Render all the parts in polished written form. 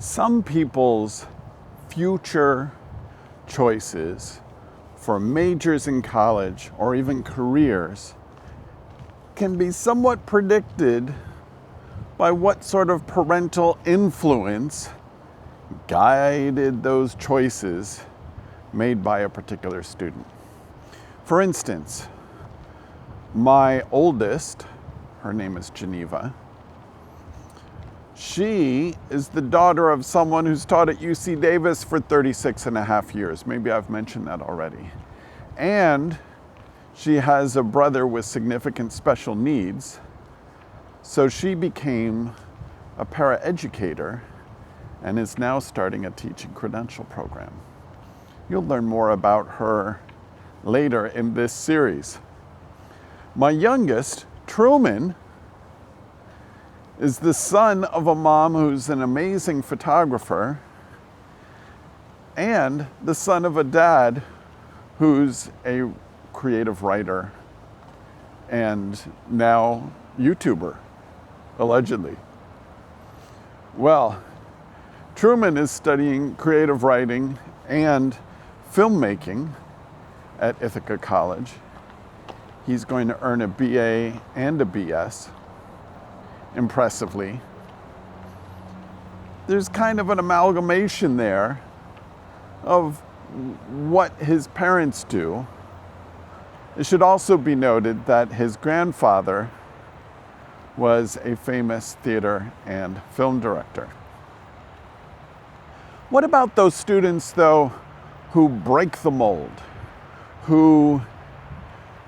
Some people's future choices for majors in college or even careers can be somewhat predicted by what sort of parental influence guided those choices made by a particular student. For instance, my oldest, her name is Geneva, she is the daughter of someone who's taught at UC Davis for 36 and a half years. Maybe I've mentioned that already. And she has a brother with significant special needs. So she became a paraeducator and is now starting a teaching credential program. You'll learn more about her later in this series. My youngest, Truman, is the son of a mom who's an amazing photographer and the son of a dad who's a creative writer and now YouTuber, allegedly. Well, Truman is studying creative writing and filmmaking at Ithaca College. He's going to earn a BA and a BS. Impressively. There's kind of an amalgamation there of what his parents do. It should also be noted that his grandfather was a famous theater and film director. What about those students, though, who break the mold, who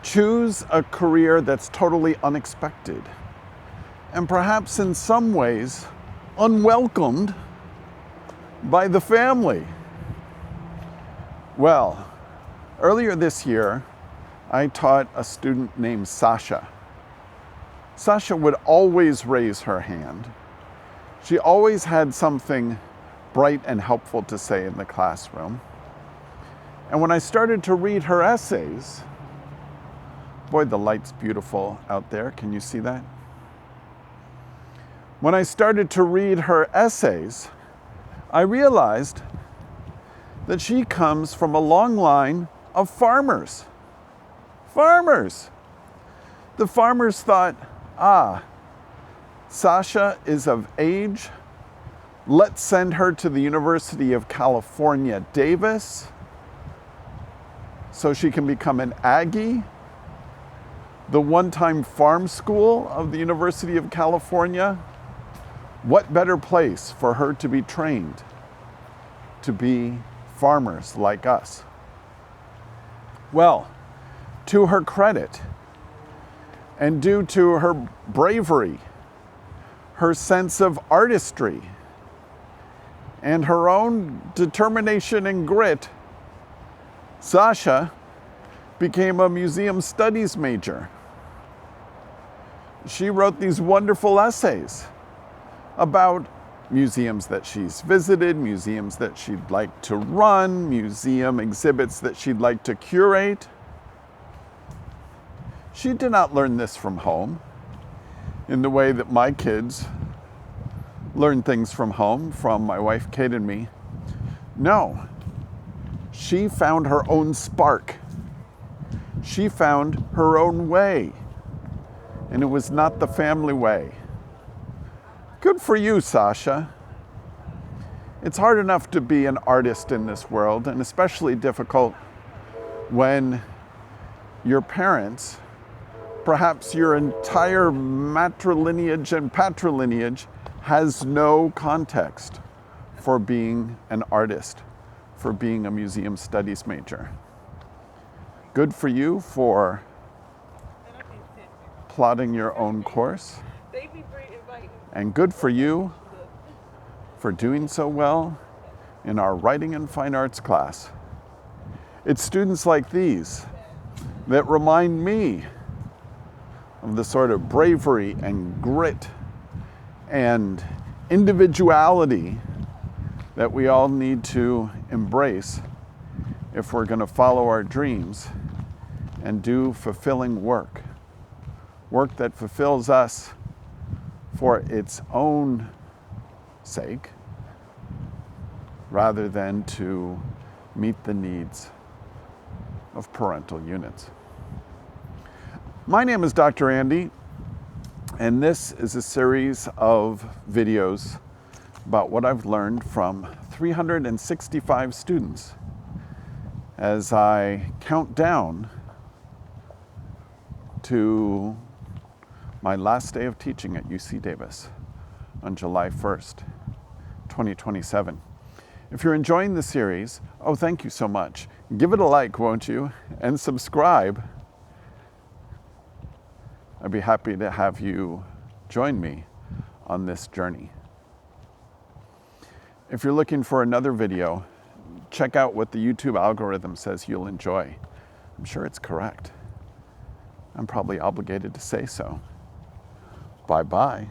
choose a career that's totally unexpected? And perhaps in some ways unwelcomed by the family. Well, earlier this year, I taught a student named Sasha. Sasha would always raise her hand. She always had something bright and helpful to say in the classroom. And when I started to read her essays, boy, the light's beautiful out there. Can you see that? When I started to read her essays, I realized that she comes from a long line of farmers. Farmers! The farmers thought, Sasha is of age. Let's send her to the University of California, Davis, so she can become an Aggie, the one-time farm school of the University of California. What better place for her to be trained to be farmers like us? Well, to her credit, and due to her bravery, her sense of artistry, and her own determination and grit, Sasha became a museum studies major. She wrote these wonderful essays about museums that she's visited, museums that she'd like to run, museum exhibits that she'd like to curate. She did not learn this from home in the way that my kids learn things from home, from my wife Kate and me. No, she found her own spark. She found her own way, and it was not the family way. Good for you, Sasha. It's hard enough to be an artist in this world, and especially difficult when your parents, perhaps your entire matrilineage and patrilineage, has no context for being an artist, for being a museum studies major. Good for you for plotting your own course. And good for you for doing so well in our writing and fine arts class. It's students like these that remind me of the sort of bravery and grit and individuality that we all need to embrace if we're going to follow our dreams and do fulfilling work. Work that fulfills us for its own sake, rather than to meet the needs of parental units. My name is Dr. Andy, and this is a series of videos about what I've learned from 365 students as I count down to my last day of teaching at UC Davis on July 1st, 2027. If you're enjoying the series, oh, thank you so much. Give it a like, won't you? And subscribe. I'd be happy to have you join me on this journey. If you're looking for another video, check out what the YouTube algorithm says you'll enjoy. I'm sure it's correct. I'm probably obligated to say so. Bye-bye.